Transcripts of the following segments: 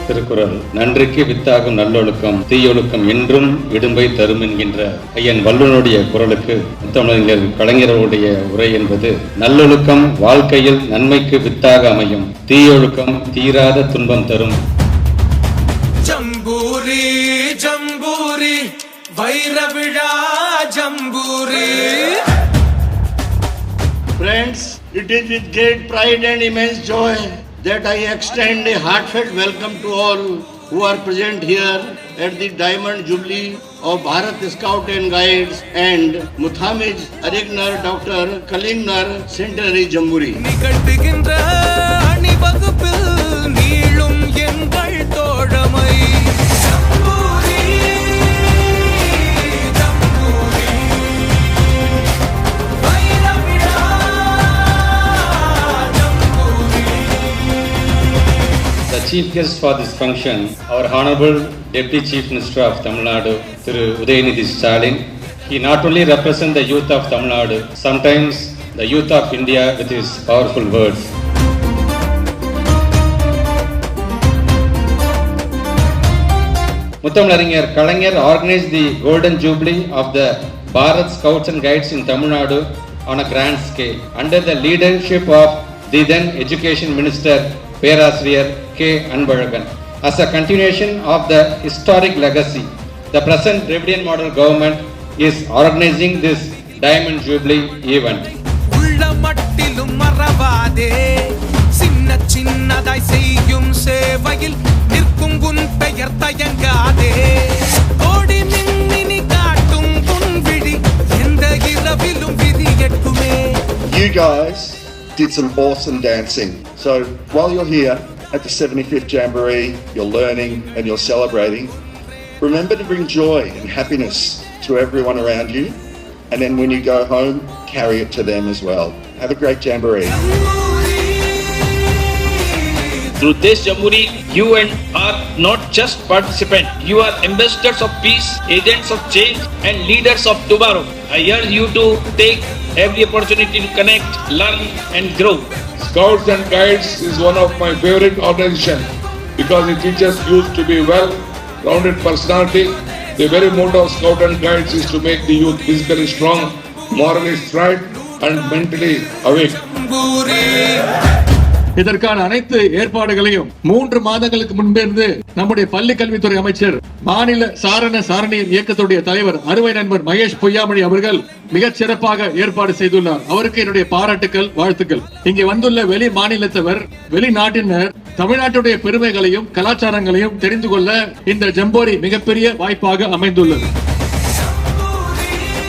திருக்குறள் நன்றிக்கு வித்தாகும் நல்லொழுக்கம் தீயொழுக்கம் என்றும் இடும்பை தரும் என்கின்ற ஐயன் வள்ளுவனுடைய குறளுக்கு முத்தமிழறிஞர் கலைஞருடைய உரை என்பது நல்லொழுக்கம் வாழ்க்கையில் நன்மைக்கு வித்தாக அமையும், தீயொழுக்கம் தீராத துன்பம் தரும். ஜம்பூரி ஜம்பூரி வைரவிழா ஜம்பூரி. Friends, it is with great pride and immense joy that I extend a heartfelt welcome to all who are present here at the Diamond Jubilee of Bharat Scout and Guides and Muthamij Arignar Dr. Kalingnar Centenary Jamboree. நிகழ்த்துகின்ற அணிவகுப்பில் நீளும் எங்கள் தோழமை. ஜம்பூரி ஜம்பூரி வைரவிழா ஜம்பூரி. The chief guest for this function, our Honorable Deputy Chief Minister of Tamil Nadu, Thiru Udayanithi Stalin. He not only represents the youth of Tamil Nadu, sometimes the youth of India with his powerful words. Muthamizhar Kalaignar organized the Golden Jubilee of the Bharat Scouts and Guides in Tamil Nadu on a grand scale under the leadership of the then Education Minister Perasriyar K. Anbalagan. As a continuation of the historic legacy, the present Dravidian model government is organizing this Diamond Jubilee event. உள்ள மட்டிலும் மறவாதே, சின்ன சின்னதாய் செய்யும் சேவையில் நிற்கும் உன் பெயர் தயங்காதே. கோடி மின்மினி காட்டும் உன் விழி எந்த இரவிலும் விதி எட்டுமே. You guys did some awesome dancing. So while you're here at the 75th Jamboree, you're learning and you're celebrating, remember to bring joy and happiness to everyone around you. And then when you go home, carry it to them as well. Have a great Jamboree. Through this Jamboree, you are not just participants, you are ambassadors of peace, agents of change and leaders of tomorrow. I urge you to take every opportunity to connect, learn and grow. Scouts and Guides is one of my favorite organizations because it teaches youth to be well-rounded personality. The very motto of Scouts and Guides is to make the youth physically strong, morally straight and mentally awake. இதற்கான அனைத்து ஏற்பாடுகளையும் 3 மாதங்களுக்கு முன்பிருந்து நம்முடைய பள்ளி கல்வித்துறை அமைச்சர், மாநில சாரண சாரணியர் இயக்கத்துடைய தலைவர் அருமை நண்பர் மகேஷ் பொய்யாமொழி அவர்கள் மிகச் சிறப்பாக ஏற்பாடு செய்துள்ளார். அவருக்கு என்னுடைய பாராட்டுக்கள், வாழ்த்துக்கள். இங்கே வந்துள்ள வெளி மாநிலத்தவர், வெளிநாட்டினர் தமிழ்நாட்டுடைய பெருமைகளையும் கலாச்சாரங்களையும் தெரிந்து கொள்ள இந்த ஜம்போரி மிகப்பெரிய வாய்ப்பாக அமைந்துள்ளது.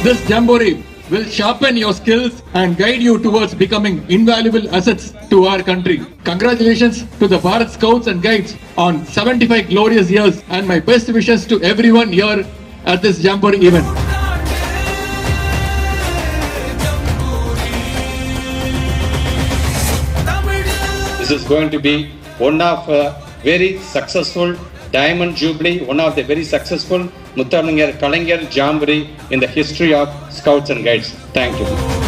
This jamboree will sharpen your skills and guide you towards becoming invaluable assets to our country. Congratulations to the Bharat Scouts and Guides on 75 glorious years and my best wishes to everyone here at this Jamboree event. This is going to be one of a very successful Diamond Jubilee, one of the very successful Muthamizhar Kalaignar Jamboree in the history of Scouts and Guides. Thank you.